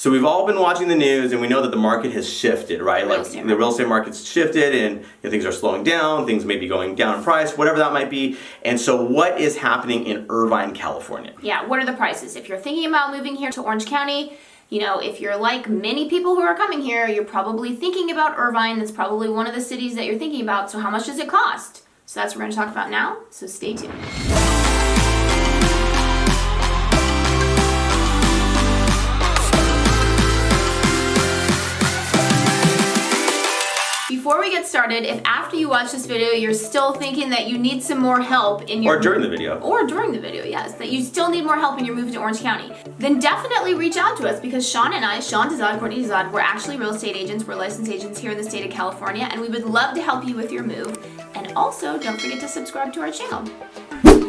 So we've all been watching the news, and we know that the market has shifted, right? Like the real estate market's shifted, and things are slowing down, things may be going down in price, whatever that might be. And so what is happening in Irvine, California? Yeah, what are the prices? If you're thinking about moving here to Orange County, if you're like many people who are coming here, you're probably thinking about Irvine. That's probably one of the cities that you're thinking about. So how much does it cost? So that's what we're going to talk about now. So stay tuned. Before we get started, if after you watch this video you're still thinking that you need some more help in your... Or during the video. Or during the video, yes. That you still need more help in your move to Orange County, then definitely reach out to us because Sean and I, Sean Dezahd, Courtney Dezahd, we're actually real estate agents. We're licensed agents here in the state of California, and we would love to help you with your move. And also, don't forget to subscribe to our channel.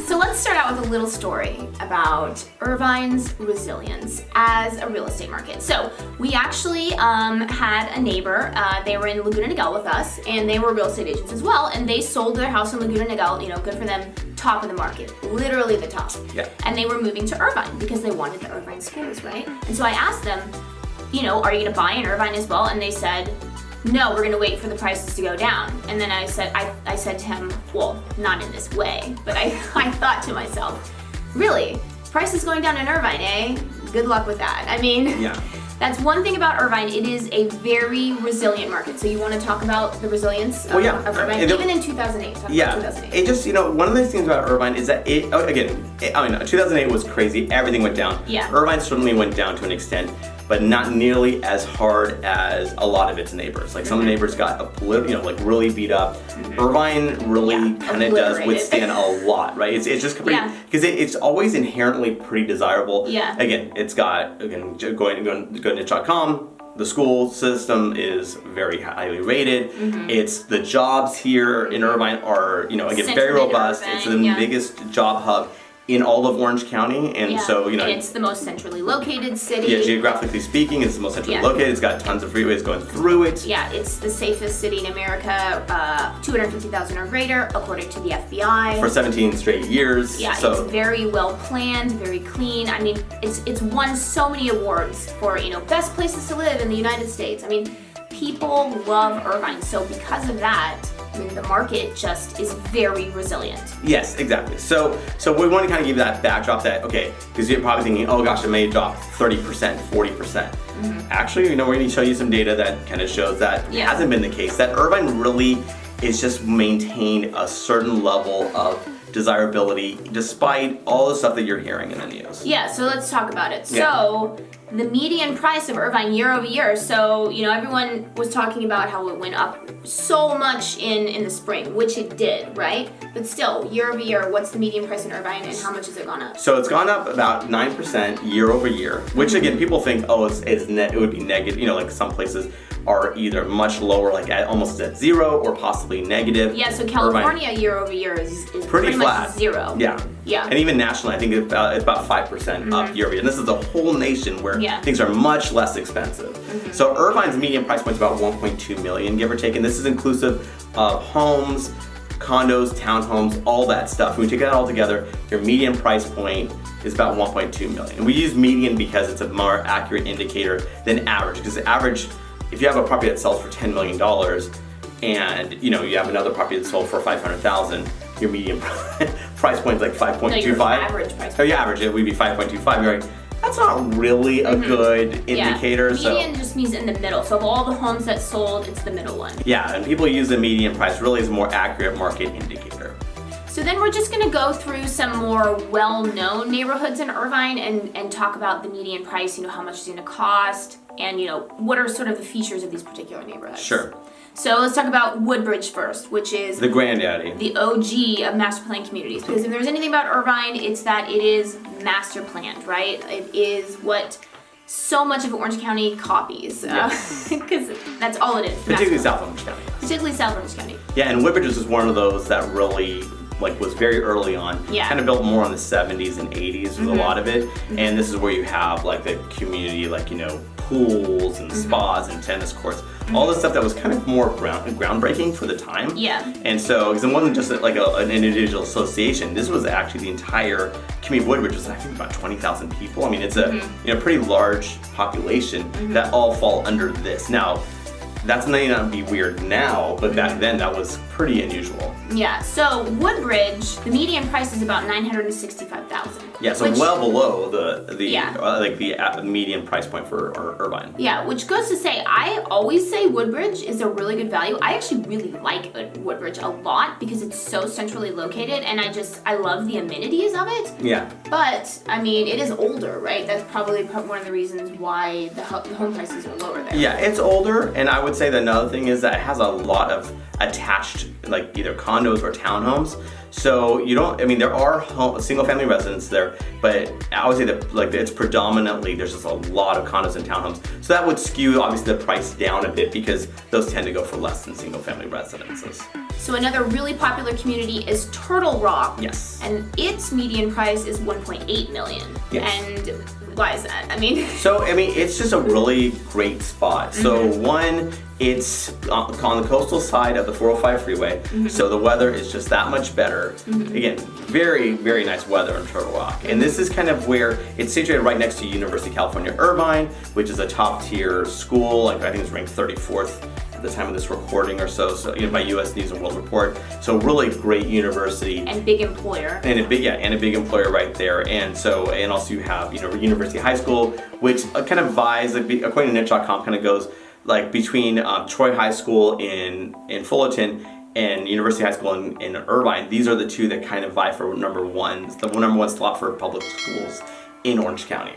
So let's start out with a little story about Irvine's resilience as a real estate market. So we actually had a neighbor, they were in Laguna Niguel with us, and they were real estate agents as well, and they sold their house in Laguna Niguel, good for them, top of the market, literally the top. Yeah. And they were moving to Irvine because they wanted the Irvine schools, right? And so I asked them, are you gonna buy in Irvine as well? And they said, no, we're gonna wait for the prices to go down. And then I said to him, well, not in this way, but I thought to myself, really? Prices going down in Irvine, eh? Good luck with that. Yeah. That's one thing about Irvine. It is a very resilient market. So you want to talk about the resilience of Irvine, even in 2008. Talk about 2008. It just, one of the things about Irvine is that 2008 was crazy. Everything went down. Yeah. Irvine certainly went down to an extent, but not nearly as hard as a lot of its neighbors. Like some of the neighbors got really beat up. Irvine really kind of does withstand a lot, right? It's just completely, because it's always inherently pretty desirable. Yeah. Again, it's got, going to niche.com, the school system is very highly rated. It's the jobs here in Irvine are, very robust. Irvine, it's the biggest job hub in all of Orange County, and so and it's the most centrally located city. Yeah, geographically speaking, it's the most centrally located. It's got tons of freeways going through it. Yeah, it's the safest city in America, 250,000 or greater, according to the FBI. For 17 straight years. Yeah, so. It's very well planned, very clean. It's won so many awards for best places to live in the United States. People love Irvine, so because of that, the market just is very resilient. Yes, exactly. So we want to kind of give that backdrop that, okay, because you're probably thinking, oh gosh, it may drop 30%, 40%. Actually, we're going to show you some data that kind of shows that hasn't been the case, that Irvine really is just maintained a certain level of desirability despite all the stuff that you're hearing in the news. Yeah, so let's talk about it. So the median price of Irvine year over year, so everyone was talking about how it went up so much in the spring, which it did, right? But still, year over year, what's the median price in Irvine and how much has it gone up? So it's gone up about 9% year over year, which again, people think, oh, it would be negative, like some places are either much lower, like almost at zero, or possibly negative. Yeah, so California year over year is pretty flat. Much zero. Yeah. Yeah. And even nationally, I think it's about 5% up year over year. And this is a whole nation where things are much less expensive. So Irvine's median price point is about 1.2 million, give or take. And this is inclusive of homes, condos, townhomes, all that stuff. When we take that all together, your median price point is about 1.2 million. And we use median because it's a more accurate indicator than average. Because the average, if you have a property that sells for $10 million and you have another property that sold for $500,000, your median price point is like 5.25. No, your average price point. Oh, your average, it would be 5.25. You're like, that's not really a good indicator. Median just means in the middle. So of all the homes that sold, it's the middle one. Yeah, and people use the median price really as a more accurate market indicator. So then we're just gonna go through some more well-known neighborhoods in Irvine and talk about the median price, how much it's gonna cost, and what are sort of the features of these particular neighborhoods. Sure. So let's talk about Woodbridge first, which is the granddaddy, the OG of master plan communities. Because if there's anything about Irvine, it's that it is master planned, right? It is what so much of Orange County copies, because that's all it is. Particularly South Orange County. Particularly South Orange County. Yeah, and Woodbridge is one of those that really was very early on. Yeah. Kind of built more in the 70s and 80s was a lot of it. And this is where you have like the community, like, you know, pools and spas and tennis courts, all the stuff that was kind of more groundbreaking for the time. Yeah. And so, because it wasn't just like an individual association, this was actually the entire community of Woodbridge, was actually about 20,000 people. I mean, it's a you know, pretty large population that all fall under this. Now, that's may not be weird now, but back then that was pretty unusual. Yeah, so Woodbridge, the median price is about $965,000. Yeah, so well below the median price point for Irvine. Yeah, which goes to say, I always say Woodbridge is a really good value. I actually really like Woodbridge a lot because it's so centrally located, and I love the amenities of it. Yeah. But I mean, it is older, right? That's probably one of the reasons why the home prices are lower there. Yeah, it's older, and I would say that another thing is that it has a lot of attached, like either condos or townhomes. So you don't, I mean, there are single family residents there, but I would say that like it's predominantly, there's just a lot of condos and townhomes. So that would skew obviously the price down a bit because those tend to go for less than single family residences. So another really popular community is Turtle Rock. Yes. And its median price is $1.8 million. Yes. And why is that? I mean, it's just a really great spot. So one, it's on the coastal side of the 405 freeway, so the weather is just that much better. Again, very, very nice weather in Turtle Rock. And this is kind of where it's situated right next to University of California, Irvine, which is a top tier school. Like I think it's ranked 34th at the time of this recording or so, you know, by US News and World Report. So really great university. And big employer. And a big employer right there. And also you have, you know, University High School, which kind of vies, according to niche.com, kind of goes like between Troy High School in Fullerton and University High School in Irvine. These are the two that kind of vie for the number one slot for public schools in Orange County.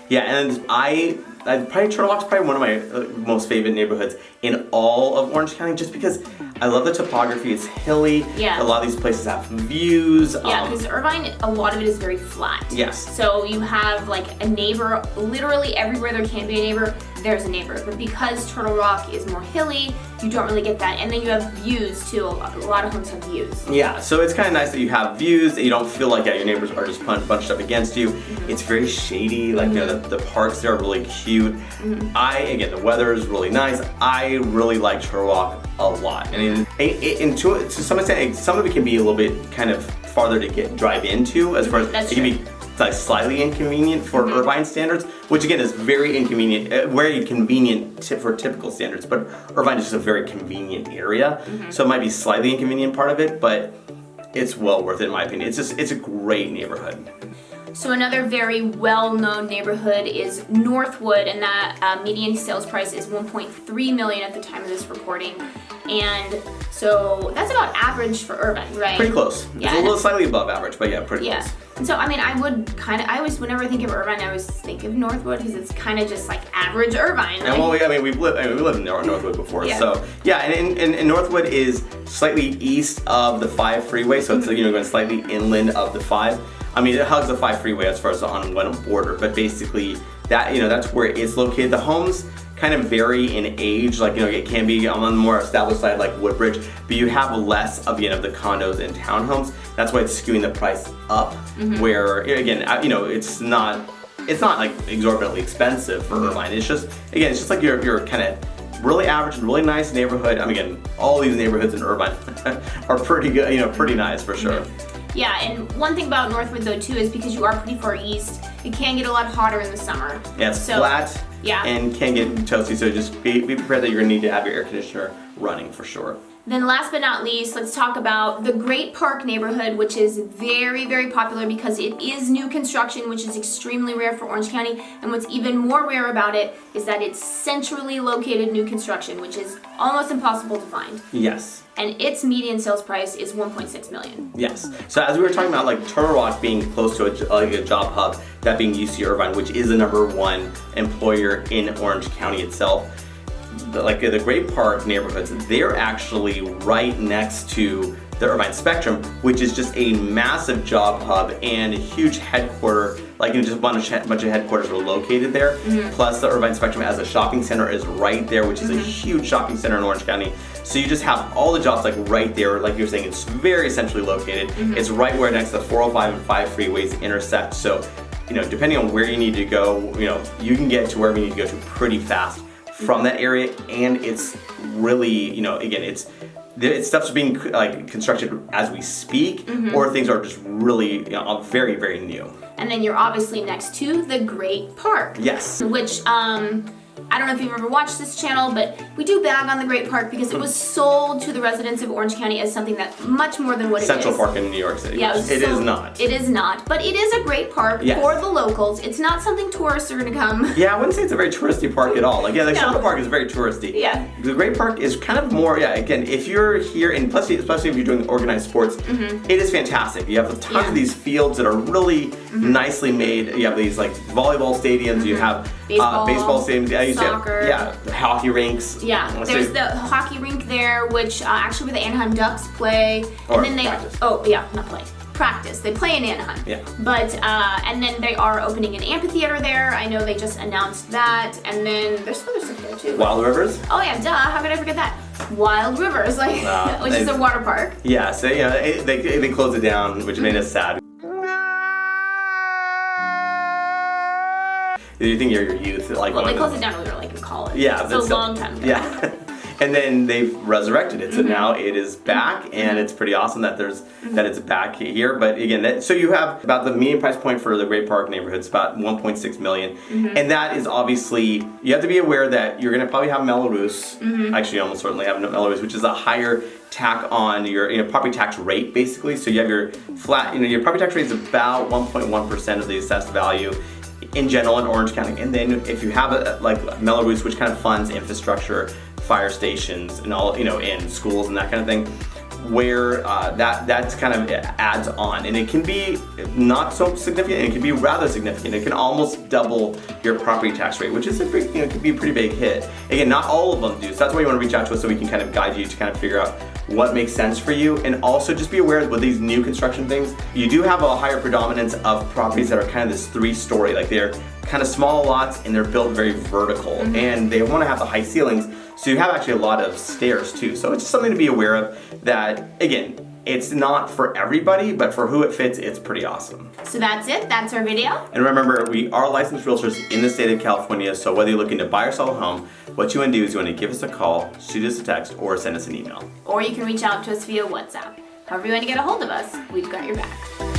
Yeah, and probably Turtle Rock's probably one of my most favorite neighborhoods in all of Orange County, just because I love the topography. It's hilly. Yeah. A lot of these places have views. Yeah, because Irvine, a lot of it is very flat. Yes. So you have like a neighbor, literally everywhere there can be a neighbor, there's a neighbor. But because Turtle Rock is more hilly, you don't really get that. And then you have views too. A lot of homes have views. Yeah, so it's kind of nice that you have views, that you don't feel like your neighbors are just bunched up against you. It's very shady, like you know, the parks there are really cute. Again, the weather is really nice. I really like Turtle Rock a lot. And to some extent, some of it can be a little bit kind of farther to drive into, as far as it can be like slightly inconvenient for Irvine standards, which again is very inconvenient, very convenient for typical standards, but Irvine is just a very convenient area, so it might be slightly inconvenient part of it, but it's well worth it in my opinion. It's a great neighborhood. So another very well-known neighborhood is Northwood, and that median sales price is $1.3 million at the time of this recording. And so that's about average for Irvine, right? Pretty close. Yeah, it's a little slightly above average, but yeah, pretty close. And so, I mean, I always, whenever I think of Irvine, I always think of Northwood because it's kind of just like average Irvine. And well, we've lived in Northwood before, Yeah. so yeah, and Northwood is slightly east of the 5 freeway, so it's going slightly inland of the 5. I mean, it hugs the 5 freeway as far as on one border, but basically that's where it's located. The homes kind of vary in age, like it can be on the more established side like Woodbridge, but you have less of the condos and townhomes. That's why it's skewing the price up. Where again, it's not like exorbitantly expensive for Irvine. It's just like your kind of really average, really nice neighborhood. I mean, again, all these neighborhoods in Irvine are pretty good, pretty nice for sure. Yeah, and one thing about Northwood though too is because you are pretty far east, it can get a lot hotter in the summer. Yeah, it's flat. Yeah. And can get toasty, so just be prepared that you're gonna need to have your air conditioner running for sure. Then last but not least, let's talk about the Great Park neighborhood, which is very, very popular because it is new construction, which is extremely rare for Orange County. And what's even more rare about it is that it's centrally located new construction, which is almost impossible to find. Yes. And its median sales price is $1.6 million. Yes. So as we were talking about, like Turtle Rock being close to a job hub, that being UC Irvine, which is the #1 employer in Orange County itself. The Great Park neighborhoods, they're actually right next to the Irvine Spectrum, which is just a massive job hub and a huge headquarter. Just a bunch of headquarters are located there. Plus, the Irvine Spectrum as a shopping center is right there, which is a huge shopping center in Orange County. So you just have all the jobs like right there, like you're saying, it's very centrally located. It's right where next to the 405 and 5 freeways intersect. So, depending on where you need to go, you can get to wherever you need to go to pretty fast from that area. And it's really, again, it's stuff's being constructed as we speak, or things are just really very, very new. And then you're obviously next to the Great Park. Yes. Which, I don't know if you've ever watched this channel, but we do bag on the Great Park because it was sold to the residents of Orange County as something that much more than what Central it is. Park in New York City. Yeah, it is not. It is not, but it is a great park for the locals. It's not something tourists are going to come. Yeah, I wouldn't say it's a very touristy park at all. Central Park is very touristy. Yeah. The Great Park is kind of more, again, if you're here, and plus, especially if you're doing organized sports, it is fantastic. You have a ton of these fields that are really nicely made. You have these volleyball stadiums, you have baseball stadiums, soccer. Hockey rinks. Yeah, there's the hockey rink there, which actually where the Anaheim Ducks play. Or and then practice. Not play. Practice. They play in Anaheim. Yeah. But, and then they are opening an amphitheater there. I know they just announced that. And then there's some other stuff there too. Wild Rivers? Oh yeah, duh. How could I forget that? Wild Rivers, which is a water park. Yeah, so they closed it down, which made us sad. You think you're your youth, Well, they closed it down when we were in college. Yeah, it's a long time ago. Yeah, and then they've resurrected it, so now it is back, and it's pretty awesome that that it's back here. But again, so you have about the median price point for the Great Park neighborhood is about 1.6 million, and that is obviously you have to be aware that you're going to probably have Melrose. Actually, you almost certainly have Melrose, which is a higher tack on your property tax rate, basically. So you have your flat, your property tax rate is about 1.1% of the assessed value in general in Orange County. And then if you have Melrose, which kind of funds infrastructure, fire stations, and all, in schools and that kind of thing, where that's kind of adds on, and it can be not so significant, and it can be rather significant. It can almost double your property tax rate, which is it could be a pretty big hit. Again, not all of them do, so that's why you want to reach out to us so we can kind of guide you to kind of figure out what makes sense for you. And also just be aware with these new construction things, you do have a higher predominance of properties that are kind of this 3-story, they're kind of small lots and they're built very vertical, and they want to have the high ceilings, so you have actually a lot of stairs too. So it's just something to be aware of, that again, it's not for everybody, but for who it fits, it's pretty awesome. So that's it. That's our video. And remember, we are licensed realtors in the state of California, so whether you're looking to buy or sell a home, what you want to do is you want to give us a call, shoot us a text, or send us an email. Or you can reach out to us via WhatsApp. However you want to get a hold of us, we've got your back.